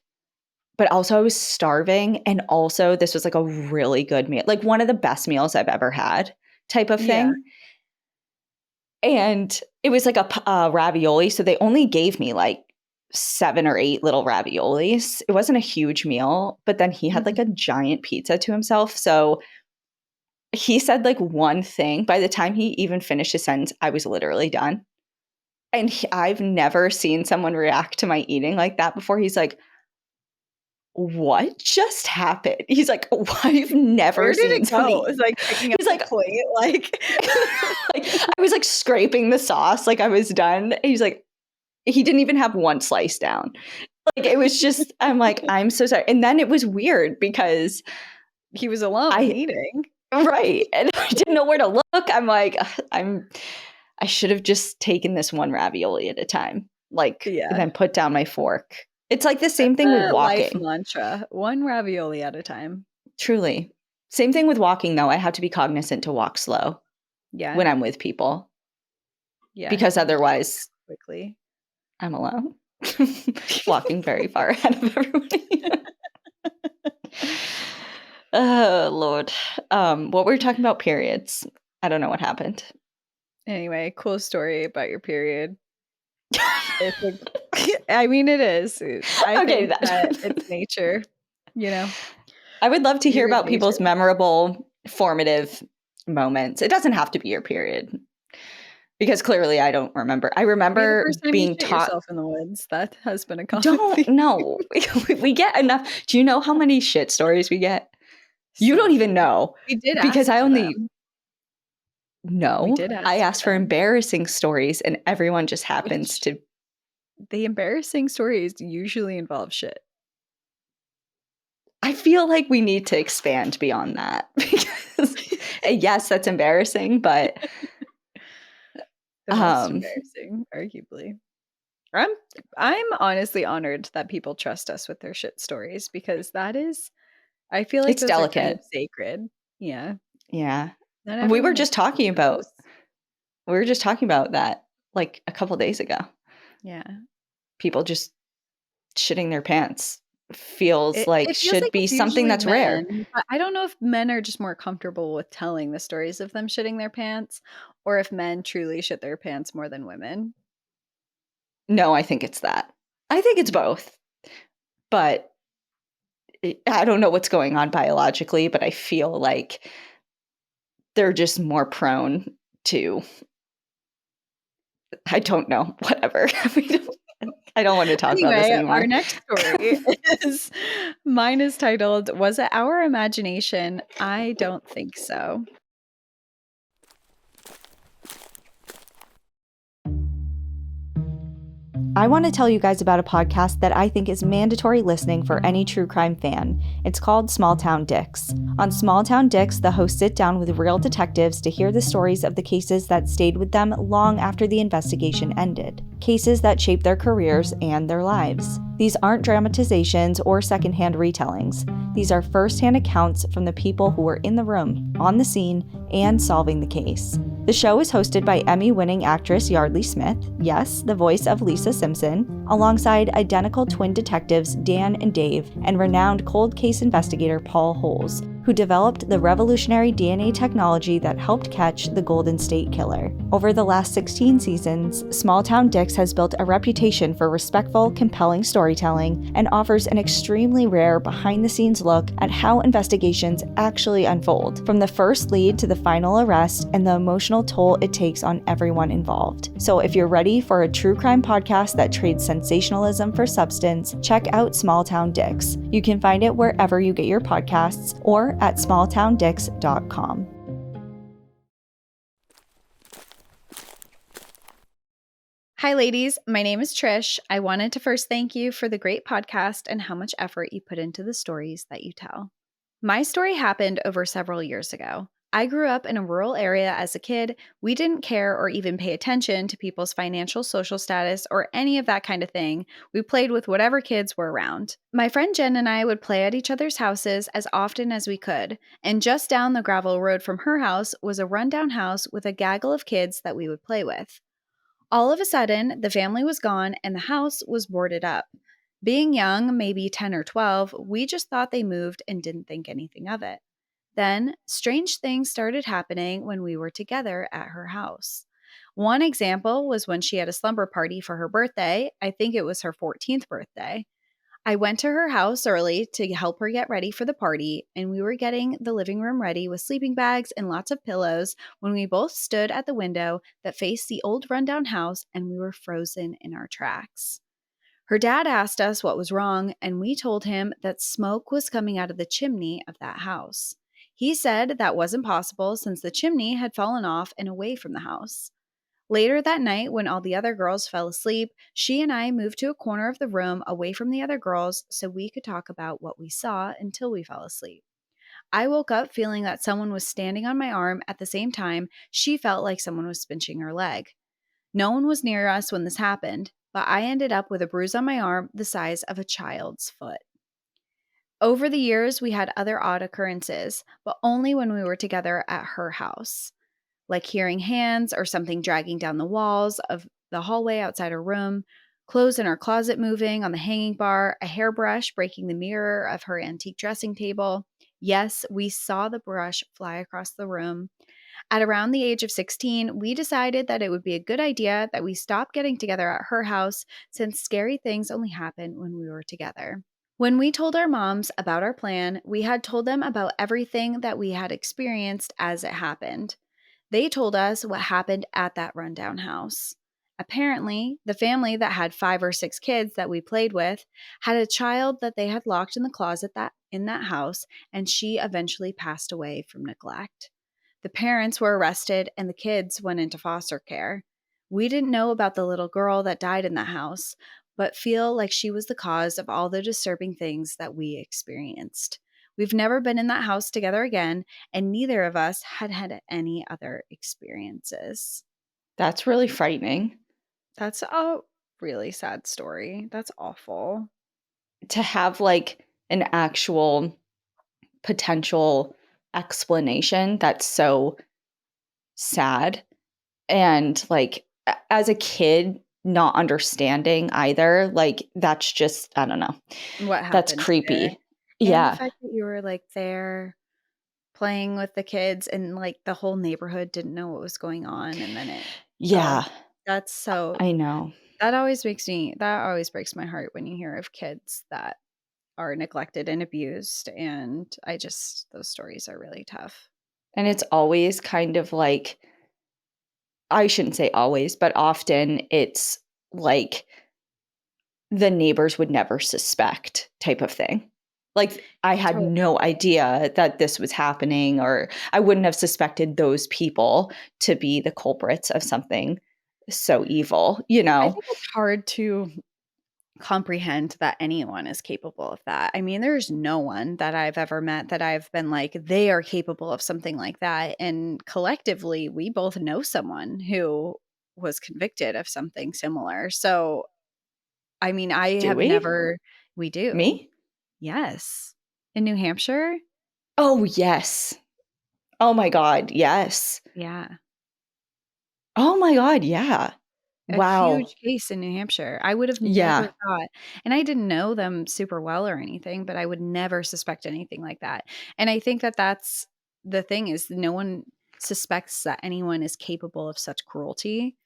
but also I was starving, and also this was like a really good meal, like one of the best meals I've ever had, type of Yeah. thing. And it was like a ravioli, so they only gave me like 7 or 8 little raviolis. It wasn't a huge meal, but then he had like a Mhm. giant pizza to himself. So he said like one thing. By the time he even finished his sentence, I was literally done. And I've never seen someone react to my eating like that before. He's like, "What just happened?" He's like, "I've never Where did seen it go? somebody." It's like picking up He's the like, plate, like like, I was like scraping the sauce, like I was done. He's like, he didn't even have one slice down. Like, it was just, I'm like, "I'm so sorry." And then it was weird because he was alone I eating. right, and I didn't know where to look. I'm like, I should have just taken this one ravioli at a time, like, and Yeah. then put down my fork." It's like the That's same thing with a life walking. mantra, one ravioli at a time. Truly. Same thing with walking, though. I have to be cognizant to walk slow Yeah, when I'm with people yeah, because you get otherwise quickly. I'm alone. Walking very far ahead of everybody. Oh, Lord. What were we talking about? Periods. I don't know what happened. Anyway, cool story about your period. It's like I mean, it is. I Okay. think that it's nature, you know? I would love to hear Human about people's nature. memorable, formative moments. It doesn't have to be your period because clearly I don't remember. I Maybe the remember first time you being shit taught, yourself in the woods. That has been a common don't, theme. no, we get enough. Do you know how many shit stories we get? You So don't even many. know We did because ask I for only them. We know. did I ask for asked for them. embarrassing stories and everyone just happens Which to. the embarrassing stories usually involve shit. I feel like we need to expand beyond that because yes, that's embarrassing, but The most um, embarrassing, arguably. I'm I'm honestly honored that people trust us with their shit stories because that is I feel like it's those are kind of delicate. sacred. Yeah. Yeah. Not We were everyone just exposes talking about those. we were just talking about that like a couple days ago. Yeah. People just shitting their pants feels like It feels should like be it's something usually that's rare. men, but I don't know if men are just more comfortable with telling the stories of them shitting their pants or if men truly shit their pants more than women. No, I think it's that. I think it's Yeah. both. But I don't know what's going on biologically, but I feel like they're just more prone to I don't know, whatever. I don't want to talk about this Anyway, our anymore. next story is mine is titled, "Was it our imagination? I don't think so." I want to tell you guys about a podcast that I think is mandatory listening for any true crime fan. It's called Small Town Dicks. On Small Town Dicks, the hosts sit down with real detectives to hear the stories of the cases that stayed with them long after the investigation ended. Cases that shaped their careers and their lives. These aren't dramatizations or secondhand retellings. These are first-hand accounts from the people who were in the room, on the scene, and solving the case. The show is hosted by Emmy-winning actress Yardley Smith, yes, the voice of Lisa Simpson, alongside identical twin detectives Dan and Dave, and renowned cold case investigator Paul Holes, who developed the revolutionary DNA technology that helped catch the Golden State Killer. Over the last 16 seasons, Small Town Dicks has built a reputation for respectful, compelling storytelling and offers an extremely rare behind-the-scenes look at how investigations actually unfold, from the first lead to the final arrest and the emotional toll it takes on everyone involved. So if you're ready for a true crime podcast that trades sensationalism for substance, check out Small Town Dicks. You can find it wherever you get your podcasts or at smalltowndicks.com. Hi, ladies. My name is Trish. I wanted to first thank you for the great podcast and how much effort you put into the stories that you tell. My story happened over several years ago. I grew up in a rural area as a kid. We didn't care or even pay attention to people's financial social status or any of that kind of thing. We played with whatever kids were around. My friend Jen and I would play at each other's houses as often as we could, and just down the gravel road from her house was a rundown house with a gaggle of kids that we would play with. All of a sudden, the family was gone and the house was boarded up. Being young, maybe 10 or 12, we just thought they moved and didn't think anything of it. Then, strange things started happening when we were together at her house. One example was when she had a slumber party for her birthday. I think it was her 14th birthday. I went to her house early to help her get ready for the party, and we were getting the living room ready with sleeping bags and lots of pillows when we both stood at the window that faced the old rundown house and we were frozen in our tracks. Her dad asked us what was wrong, and we told him that smoke was coming out of the chimney of that house. He said that wasn't possible since the chimney had fallen off and away from the house. Later that night, when all the other girls fell asleep, she and I moved to a corner of the room away from the other girls so we could talk about what we saw until we fell asleep. I woke up feeling that someone was standing on my arm at the same time she felt like someone was pinching her leg. No one was near us when this happened. but I ended up with a bruise on my arm the size of a child's foot. Over the years, we had other odd occurrences, but only when we were together at her house, like hearing hands or something dragging down the walls of the hallway outside her room, clothes in her closet moving on the hanging bar, a hairbrush breaking the mirror of her antique dressing table. Yes, we saw the brush fly across the room. At around the age of 16, we decided that it would be a good idea that we stop getting together at her house since scary things only happen when we were together. When we told our moms about our plan, we had told them about everything that we had experienced as it happened. They told us what happened at that rundown house. Apparently, the family that had 5 or 6 kids that we played with had a child that they had locked in the closet that in that house, and she eventually passed away from neglect. The parents were arrested and the kids went into foster care. We didn't know about the little girl that died in that house, but feel like she was the cause of all the disturbing things that we experienced. We've never been in that house together again, and neither of us had had any other experiences. That's really frightening. That's a really sad story. That's awful. To have like an actual potential explanation that's so sad, and like as a kid not understanding either, like that's just, I don't know. What That's happened there? creepy. And the Yeah. fact that you were like there playing with the kids and like the whole neighborhood didn't know what was going on. And then oh, Yeah, that's so, I know. that always breaks my heart when you hear of kids that are neglected and abused. And those stories are really tough. And it's always kind of like, I shouldn't say always, but often it's like the neighbors would never suspect type of thing. Like, I had Totally. no idea that this was happening, or I wouldn't have suspected those people to be the culprits of something so evil, you I know? think it's hard to comprehend that anyone is capable of that. I mean, there's no one that I've ever met that I've been like, they are capable of something like that. And collectively, we both know someone who was convicted of something similar. So, I mean, I Do have we? never, we do. Me? Yes. In New Hampshire? Oh, yes. Oh my God, yes. Yeah. Oh my God, yeah. A Wow. huge case in New Hampshire. I would have never Yeah. thought, and I didn't know them super well or anything, but I would never suspect anything like that. And I think that that's the thing is no one suspects that anyone is capable of such cruelty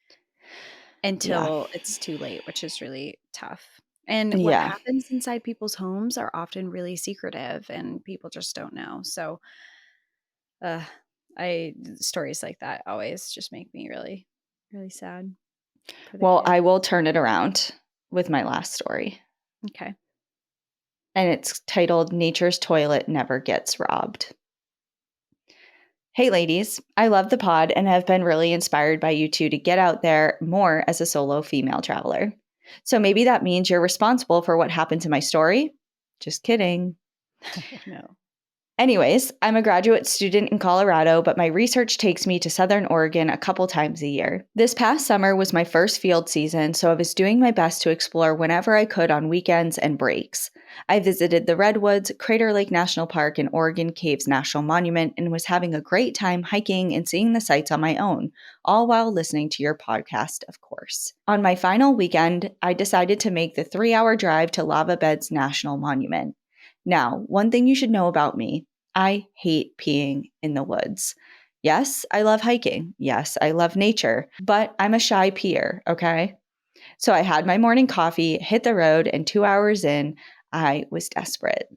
Yeah. until it's too late, which is really tough. And what Yeah. happens inside people's homes are often really secretive and people just don't know. So, uh, I stories like that always just make me really, really sad for the Well, kid. I will turn it around with my last story. Okay. And it's titled Nature's Toilet Never Gets Robbed. Hey, ladies, I love the pod and have been really inspired by you two to get out there more as a solo female traveler. So maybe that means you're responsible for what happened to my story? Just kidding. Oh, no. Anyways, I'm a graduate student in Colorado, but my research takes me to Southern Oregon a couple times a year. This past summer was my first field season, so I was doing my best to explore whenever I could on weekends and breaks. I visited the Redwoods, Crater Lake National Park, and Oregon Caves National Monument, and was having a great time hiking and seeing the sights on my own, all while listening to your podcast, of course. On my final weekend, I decided to make the 3-hour drive to Lava Beds National Monument. Now, one thing you should know about me: I hate peeing in the woods. Yes, I love hiking. Yes, I love nature, but I'm a shy peer, okay? So I had my morning coffee, hit the road, and 2 hours in, I was desperate.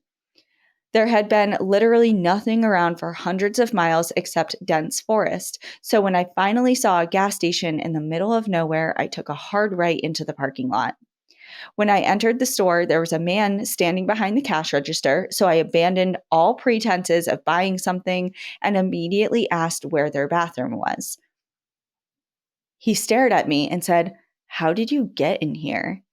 There had been literally nothing around for hundreds of miles except dense forest. So when I finally saw a gas station in the middle of nowhere, I took a hard right into the parking lot. When I entered the store, there was a man standing behind the cash register, so I abandoned all pretenses of buying something and immediately asked where their bathroom was. He stared at me and said, "How did you get in here?"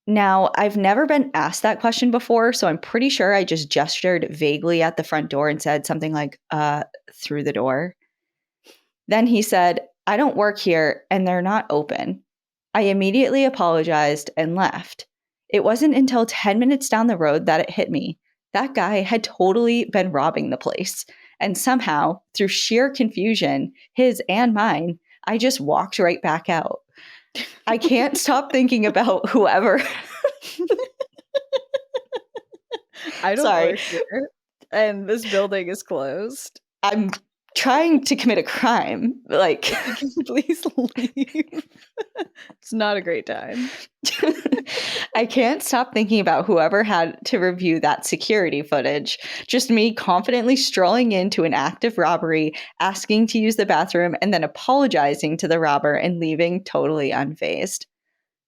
Now, I've never been asked that question before, so I'm pretty sure I just gestured vaguely at the front door and said something like, through the door. Then he said, "I don't work here and they're not open." I immediately apologized and left. It wasn't until 10 minutes down the road that it hit me. That guy had totally been robbing the place. And somehow, through sheer confusion, his and mine, I just walked right back out. I can't stop thinking about whoever. I don't Sorry. work here, and this building is closed. I'm trying to commit a crime. Like, Can you please leave? It's not a great time. I can't stop thinking about whoever had to review that security footage. Just me confidently strolling into an active robbery, asking to use the bathroom, and then apologizing to the robber and leaving totally unfazed.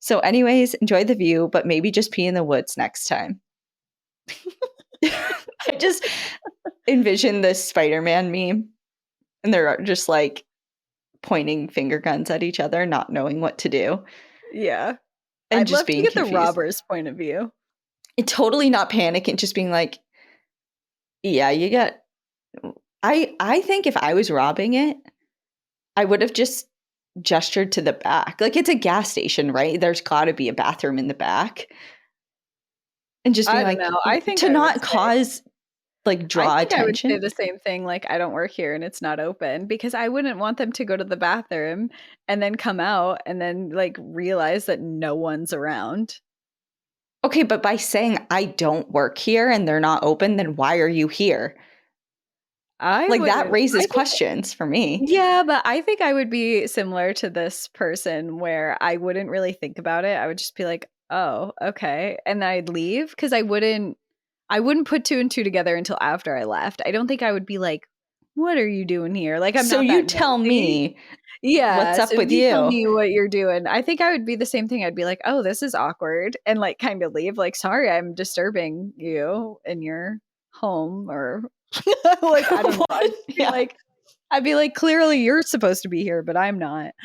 So anyways, enjoy the view, but maybe just pee in the woods next time. I just envision this Spider-Man meme, and they're just like pointing finger guns at each other, not knowing what to do. Yeah. And I'd just love to being get confused. the robber's point of view. And totally not panicking, just being like, yeah, you got... I think if I was robbing it, I would have just gestured to the back. Like, it's a gas station, right? There's got to be a bathroom in the back. And just being I don't like, know. I think to I would not say cause, like, draw I think I would say attention. the same thing, like, I don't work here and it's not open, because I wouldn't want them to go to the bathroom and then come out and then, like, realize that no one's around. Okay, but by saying I don't work here and they're not open, then why are you here? I Like, that wouldn't I raises think questions for me. Yeah, but I think I would be similar to this person where I wouldn't really think about it. I would just be like, "Oh, okay." And then I'd leave because I wouldn't put two and two together until after I left. I don't think I would be like, "What are you doing here?" Like, I'm So not you that tell nosy. me what's Yeah, up so if with you tell you. me what you're doing, I think I would be the same thing. I'd be like, "Oh, this is awkward," and, like, kinda leave, like, "Sorry, I'm disturbing you in your home," or like, I don't know. What? Yeah. I'd be like, "Clearly you're supposed to be here, but I'm not."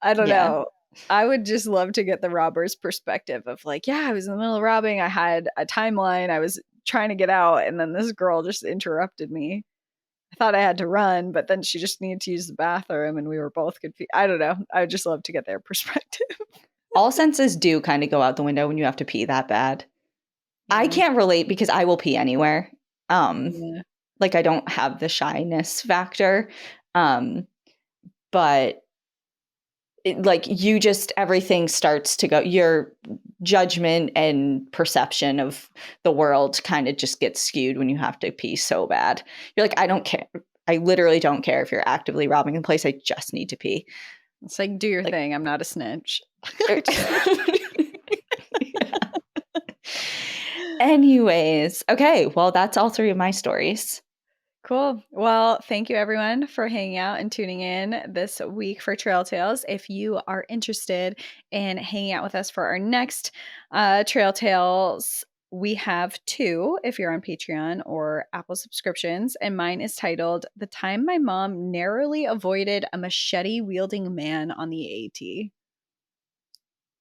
I don't Yeah. know. I would just love to get the robber's perspective of like, "Yeah, I was in the middle of robbing, I had a timeline, I was trying to get out, and then this girl just interrupted me. I thought I had to run, but then she just needed to use the bathroom, and we were both confused." I don't know. I would just love to get their perspective. All senses do kind of go out the window when you have to pee that bad. I Yeah. can't relate because I will pee anywhere. Yeah. Like, I don't have the shyness factor. But like, you just, everything starts to go, your judgment and perception of the world kind of just gets skewed when you have to pee so bad. You're like, I don't care. I literally don't care if you're actively robbing the place. I just need to pee. It's like, "Do your Like, thing, I'm not a snitch." anyways, okay, well, that's all three of my stories. Cool. Well, thank you everyone for hanging out and tuning in this week for Trail Tales. If you are interested in hanging out with us for our next Trail Tales, we have two if you're on Patreon or Apple subscriptions. And mine is titled "The Time My Mom Narrowly Avoided a Machete Wielding Man on the AT."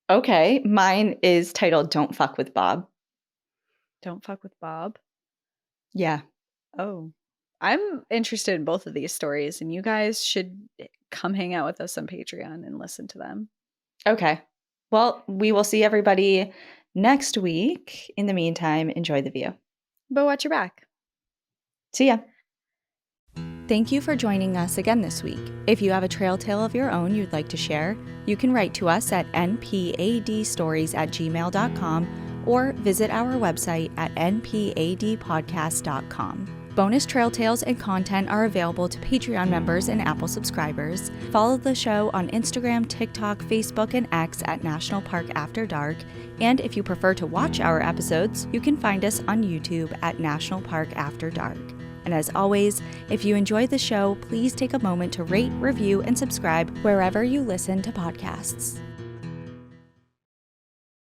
Okay, mine is titled Don't Fuck with Bob. Don't fuck with Bob. Yeah. Oh, I'm interested in both of these stories, and you guys should come hang out with us on Patreon and listen to them. Okay. Well, we will see everybody next week. In the meantime, enjoy the view. But watch your back. See ya. Thank you for joining us again this week. If you have a trail tale of your own you'd like to share, you can write to us at npadstories@gmail.com or visit our website at npadpodcast.com. Bonus trail tales and content are available to Patreon members and Apple subscribers. Follow the show on Instagram, TikTok, Facebook, and X at National Park After Dark. And if you prefer to watch our episodes, you can find us on YouTube at National Park After Dark. And as always, if you enjoyed the show, please take a moment to rate, review, and subscribe wherever you listen to podcasts.